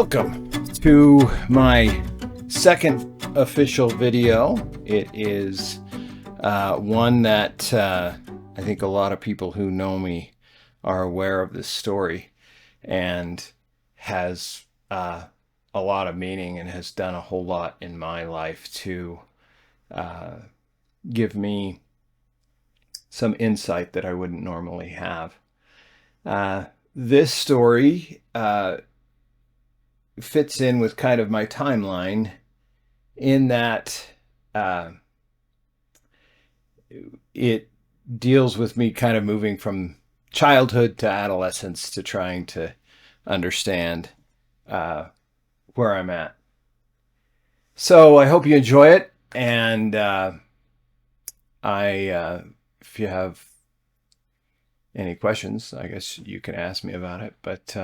Welcome to my second official video. It is one that I think a lot of people who know me are aware of this story, and has a lot of meaning and has done a whole lot in my life to give me some insight that I wouldn't normally have. This story fits in with kind of my timeline in that it deals with me kind of moving from childhood to adolescence to trying to understand where I'm at. So I hope you enjoy it, and if you have any questions, I guess you can ask me about it. But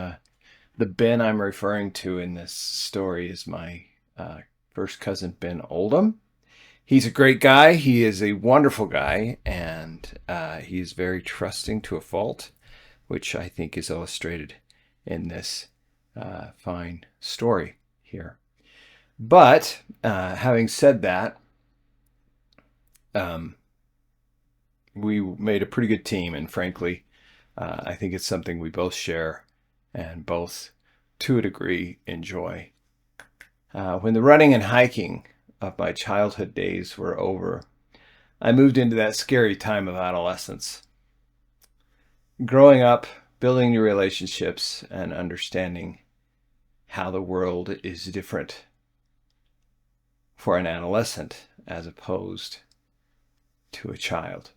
the Ben I'm referring to in this story is my first cousin, Ben Oldham. He's a great guy. He is a wonderful guy, and he is very trusting to a fault, which I think is illustrated in this fine story here. But having said that, we made a pretty good team, and frankly, I think it's something we both share and both, to a degree, enjoy. When the running and hiking of my childhood days were over, I moved into that scary time of adolescence. Growing up, building new relationships, and understanding how the world is different for an adolescent as opposed to a child.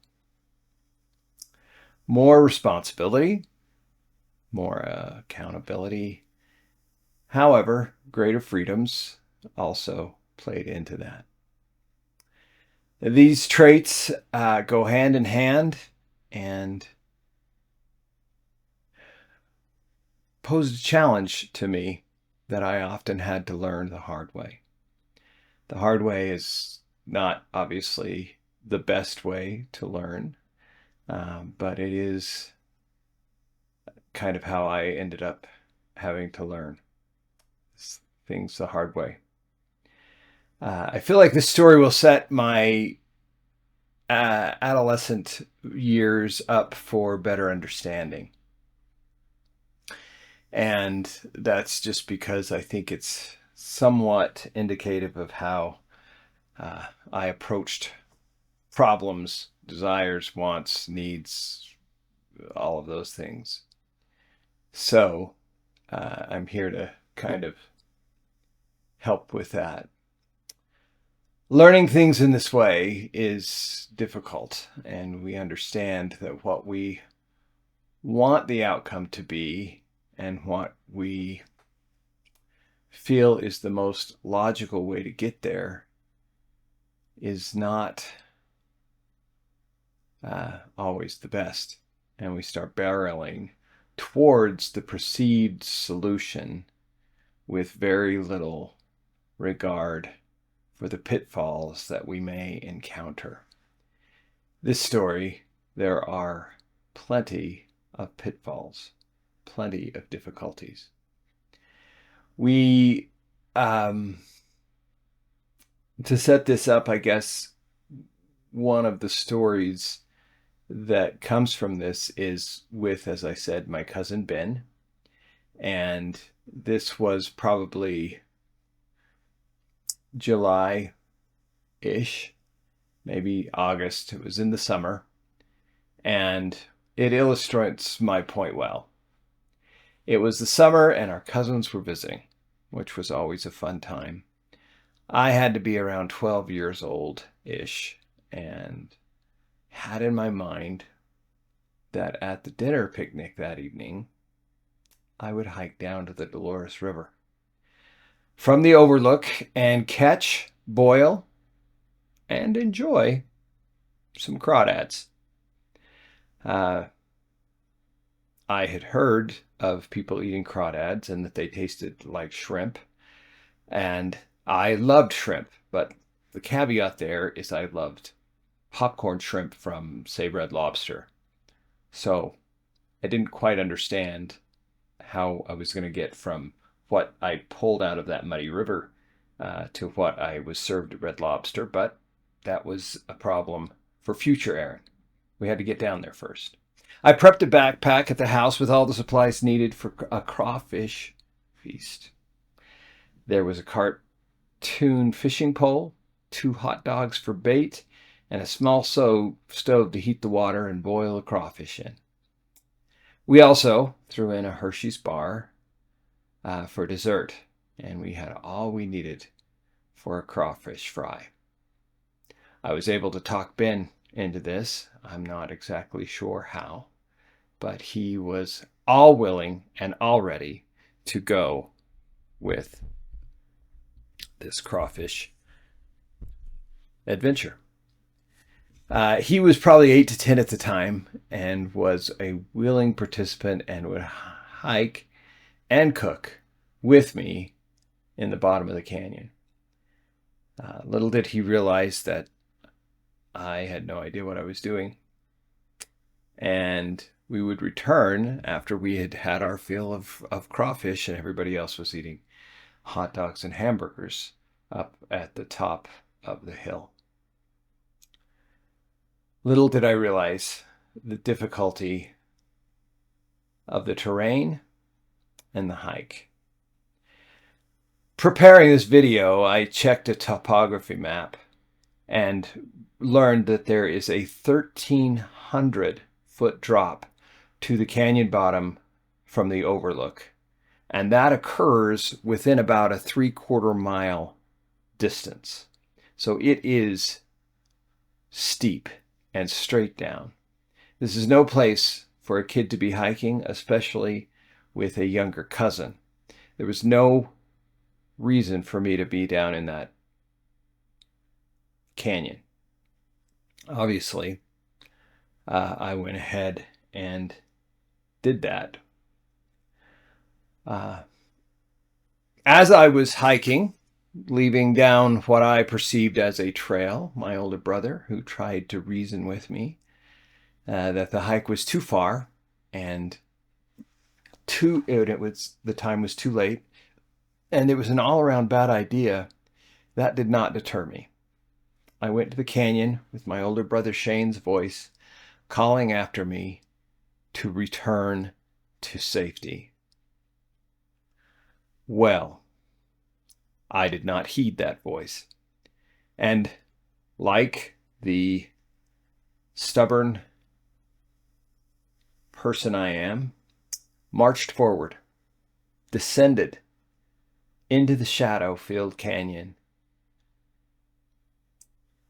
More responsibility, more accountability. However, greater freedoms also played into that. These traits go hand in hand and posed a challenge to me that I often had to learn the hard way. The hard way is not obviously the best way to learn, but it is kind of how I ended up having to learn things the hard way. I feel like this story will set my adolescent years up for better understanding. And that's just because I think it's somewhat indicative of how I approached problems, desires, wants, needs, all of those things. So I'm here to kind of help with that. Learning things in this way is difficult, and we understand that what we want the outcome to be and what we feel is the most logical way to get there is not always the best. And we start barreling towards the perceived solution with very little regard for the pitfalls that we may encounter. This story, there are plenty of pitfalls, plenty of difficulties. We, to set this up, I guess, one of the stories that comes from this is with, as I said, my cousin Ben. And this was probably July-ish, maybe August. It was in the summer. And it illustrates my point well. It was the summer and our cousins were visiting, which was always a fun time. I had to be around 12 years old-ish and had in my mind that at the dinner picnic that evening, I would hike down to the Dolores River from the overlook and catch, boil, and enjoy some crawdads. I had heard of people eating crawdads and that they tasted like shrimp, and I loved shrimp, but the caveat there is I loved popcorn shrimp from, say, Red Lobster. So I didn't quite understand how I was going to get from what I pulled out of that muddy river to what I was served at Red Lobster, but that was a problem for future Aaron. We had to get down there first. I prepped a backpack at the house with all the supplies needed for a crawfish feast. There was a cartoon fishing pole, 2 hot dogs for bait, and a small stove to heat the water and boil the crawfish in. We also threw in a Hershey's bar for dessert, and we had all we needed for a crawfish fry. I was able to talk Ben into this. I'm not exactly sure how, but he was all willing and all ready to go with this crawfish adventure. He was probably 8 to 10 at the time and was a willing participant and would hike and cook with me in the bottom of the canyon. Little did he realize that I had no idea what I was doing. And we would return after we had had our fill of crawfish and everybody else was eating hot dogs and hamburgers up at the top of the hill. Little did I realize the difficulty of the terrain and the hike. Preparing this video, I checked a topography map and learned that there is a 1,300-foot drop to the canyon bottom from the overlook. And that occurs within about a 3/4 mile distance. So it is steep and straight down. This is no place for a kid to be hiking, especially with a younger cousin. There was no reason for me to be down in that canyon. Obviously, I went ahead and did that. As I was hiking, leaving down what I perceived as a trail, my older brother, who tried to reason with me that the hike was too far and the time was too late, and it was an all-around bad idea, that did not deter me. I went to the canyon with my older brother Shane's voice calling after me to return to safety. Well, I did not heed that voice, and like the stubborn person I am, marched forward, descended into the shadow-filled canyon,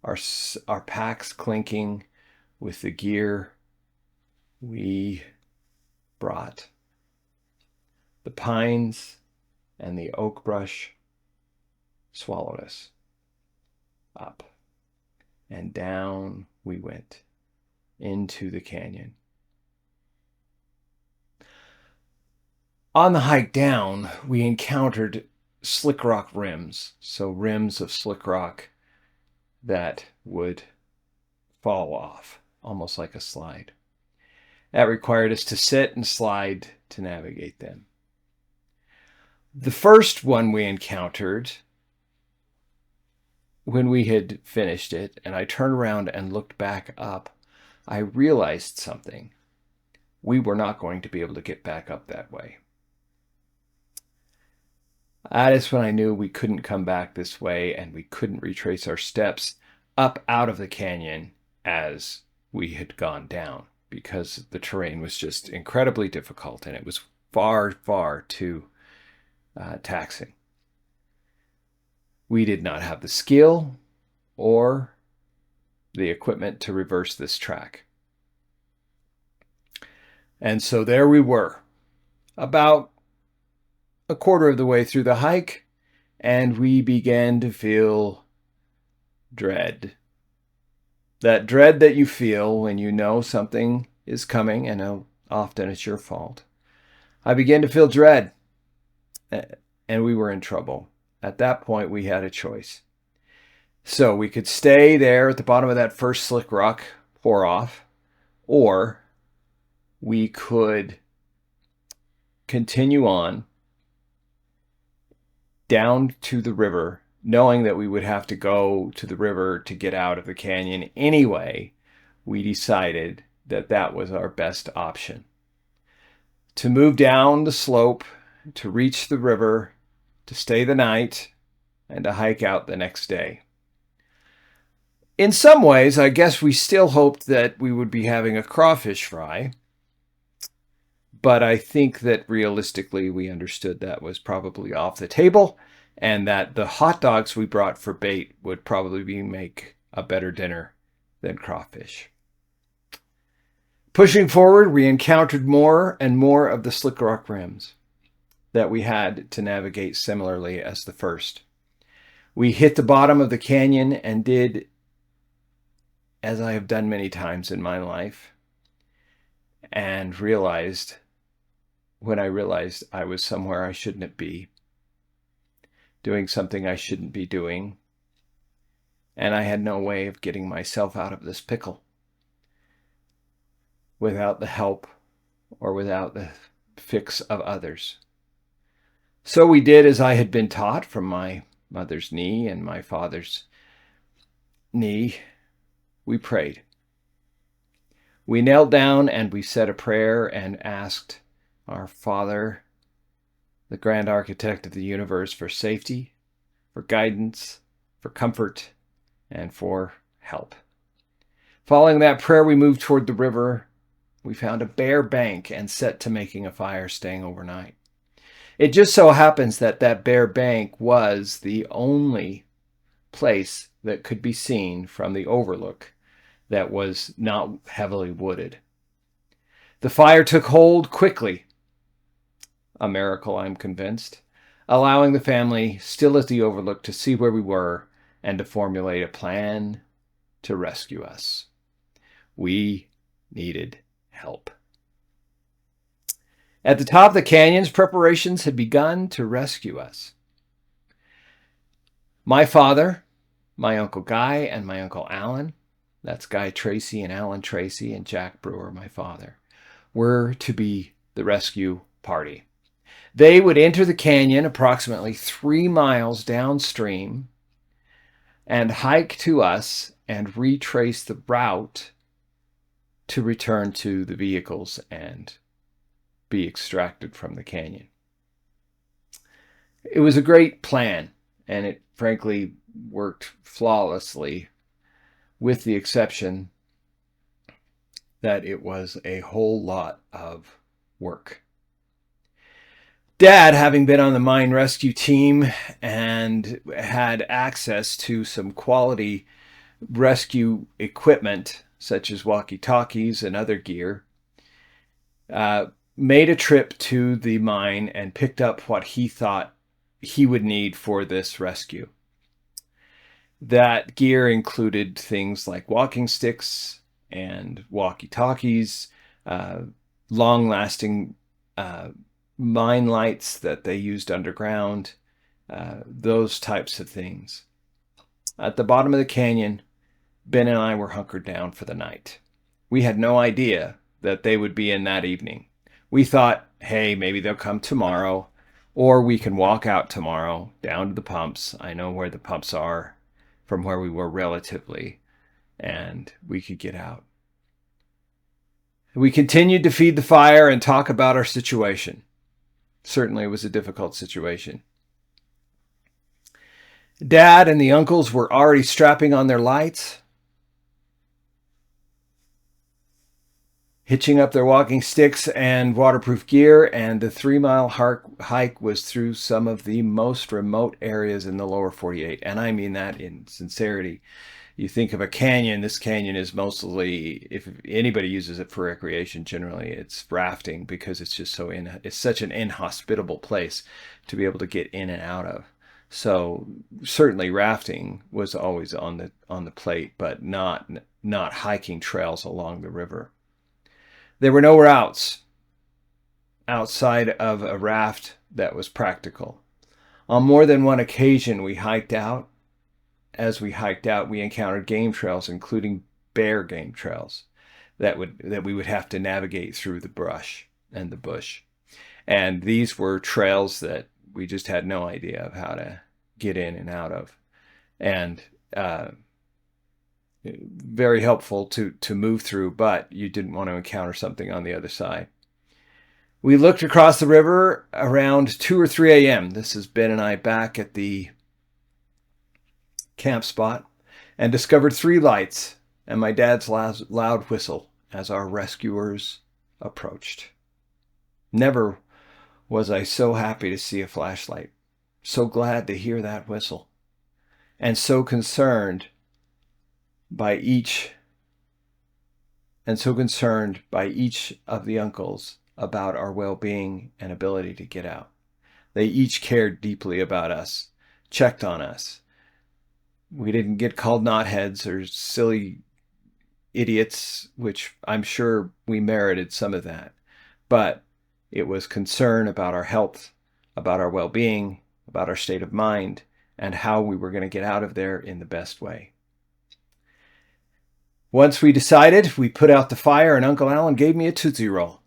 our packs clinking with the gear we brought. The pines and the oak brush swallowed us up, and down we went into the canyon. On the hike down, we encountered slick rock rims, so rims of slick rock that would fall off, almost like a slide. That required us to sit and slide to navigate them. The first one we encountered, when we had finished it, and I turned around and looked back up, I realized something. We were not going to be able to get back up that way. That is when I knew we couldn't come back this way and we couldn't retrace our steps up out of the canyon as we had gone down, because the terrain was just incredibly difficult and it was far, far too taxing. We did not have the skill or the equipment to reverse this track. And so there we were, about a quarter of the way through the hike, and we began to feel dread. That dread that you feel when you know something is coming, and often it's your fault. I began to feel dread, and we were in trouble. At that point, we had a choice. So we could stay there at the bottom of that first slick rock, pour off, or we could continue on down to the river, knowing that we would have to go to the river to get out of the canyon anyway, we decided that that was our best option. To move down the slope, to reach the river, to stay the night, and to hike out the next day. In some ways, I guess we still hoped that we would be having a crawfish fry, but I think that realistically we understood that was probably off the table, and that the hot dogs we brought for bait would probably make a better dinner than crawfish. Pushing forward, we encountered more and more of the slick rock rims that we had to navigate similarly as the first. We hit the bottom of the canyon and did, as I have done many times in my life, and realized I was somewhere I shouldn't be, doing something I shouldn't be doing, and I had no way of getting myself out of this pickle without the help or without the fix of others. So we did as I had been taught from my mother's knee and my father's knee. We prayed. We knelt down and we said a prayer and asked our Father, the grand architect of the universe, for safety, for guidance, for comfort, and for help. Following that prayer, we moved toward the river. We found a bare bank and set to making a fire, staying overnight. It just so happens that that bare bank was the only place that could be seen from the overlook that was not heavily wooded. The fire took hold quickly, a miracle, I'm convinced, allowing the family still at the overlook to see where we were and to formulate a plan to rescue us. We needed help. At the top of the canyons, preparations had begun to rescue us. My father, my Uncle Guy, and my Uncle Alan, that's Guy Tracy and Alan Tracy and Jack Brewer, my father, were to be the rescue party. They would enter the canyon approximately 3 miles downstream and hike to us and retrace the route to return to the vehicles and be extracted from the canyon. It was a great plan, and it frankly worked flawlessly, with the exception that it was a whole lot of work. Dad, having been on the mine rescue team and had access to some quality rescue equipment, such as walkie-talkies and other gear, made a trip to the mine and picked up what he thought he would need for this rescue. That gear included things like walking sticks and walkie-talkies, long-lasting mine lights that they used underground, those types of things. At the bottom of the canyon, Ben and I were hunkered down for the night. We had no idea that they would be in that evening. We thought, hey, maybe they'll come tomorrow, or we can walk out tomorrow down to the pumps. I know where the pumps are from where we were relatively, and we could get out. We continued to feed the fire and talk about our situation. Certainly it was a difficult situation. Dad and the uncles were already strapping on their lights, hitching up their walking sticks and waterproof gear, and the 3-mile hike was through some of the most remote areas in the lower 48. And I mean that in sincerity. You think of a canyon, this canyon is mostly, if anybody uses it for recreation, generally it's rafting, because it's just it's such an inhospitable place to be able to get in and out of. So certainly rafting was always on the plate, but not hiking trails along the river. There were no routes outside of a raft that was practical. On more than one occasion, we hiked out. As we hiked out, we encountered game trails, including bear game trails, that we would have to navigate through the brush and the bush. And these were trails that we just had no idea of how to get in and out of. And very helpful to move through, but you didn't want to encounter something on the other side. We looked across the river around 2 or 3 a.m. This is Ben and I back at the camp spot, and discovered 3 lights and my dad's loud whistle as our rescuers approached. Never was I so happy to see a flashlight, so glad to hear that whistle, and so concerned by each of the uncles about our well-being and ability to get out. They each cared deeply about us, checked on us. We didn't get called knotheads or silly idiots, which I'm sure we merited some of that. But it was concern about our health, about our well-being, about our state of mind, and how we were going to get out of there in the best way. Once we decided, we put out the fire, and Uncle Alan gave me a Tootsie Roll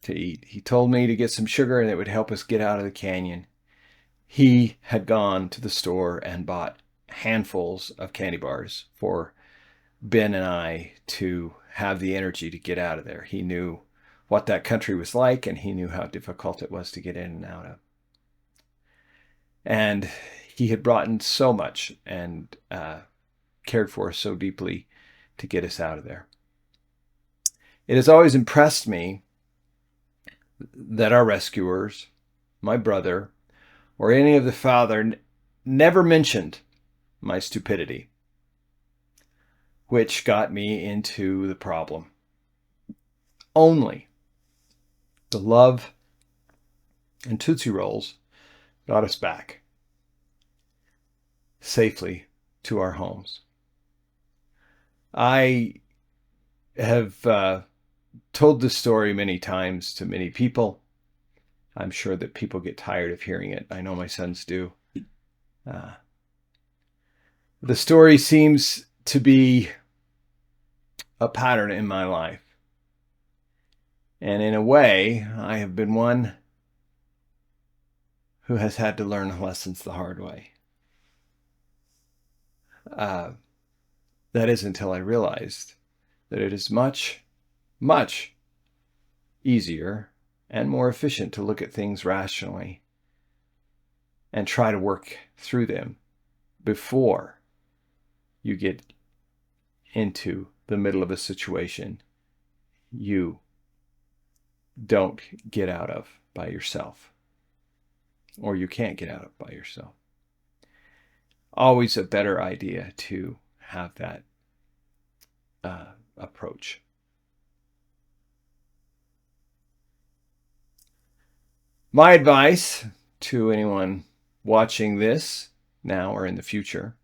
to eat. He told me to get some sugar and it would help us get out of the canyon. He had gone to the store and bought handfuls of candy bars for Ben and I to have the energy to get out of there. He knew what that country was like, and he knew how difficult it was to get in and out of. And he had brought in so much and cared for us so deeply to get us out of there. It has always impressed me that our rescuers, my brother, or any of the father never mentioned my stupidity, which got me into the problem. Only the love and Tootsie Rolls got us back safely to our homes. I have told this story many times to many people. I'm sure that people get tired of hearing it. I know my sons do. The story seems to be a pattern in my life. And in a way, I have been one who has had to learn lessons the hard way. That is until I realized that it is much, much easier and more efficient to look at things rationally and try to work through them before you get into the middle of a situation you don't get out of by yourself, or you can't get out of by yourself. Always a better idea to have that approach. My advice to anyone watching this now or in the future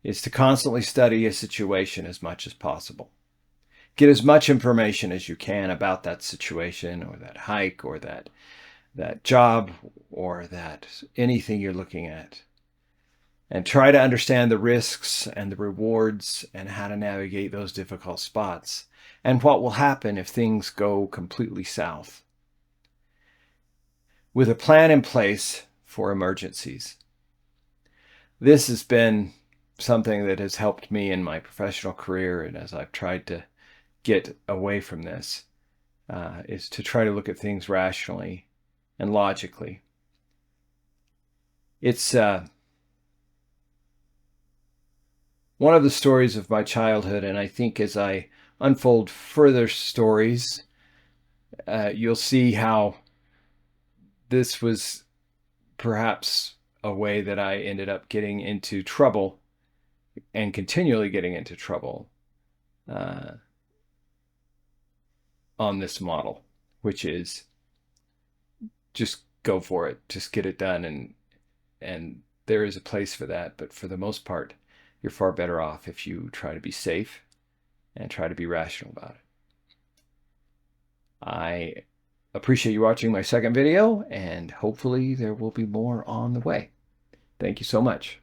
is to constantly study a situation as much as possible. Get as much information as you can about that situation or that hike or that job or that anything you're looking at. And try to understand the risks and the rewards and how to navigate those difficult spots and what will happen if things go completely south. With a plan in place for emergencies. This has been something that has helped me in my professional career, and as I've tried to get away from this, is to try to look at things rationally and logically. It's one of the stories of my childhood, and I think as I unfold further stories, you'll see how this was perhaps a way that I ended up getting into trouble and continually getting into trouble on this model, which is just go for it, just get it done, and there is a place for that, but for the most part, you're far better off if you try to be safe and try to be rational about it. I appreciate you watching my second video, and hopefully there will be more on the way. Thank you so much.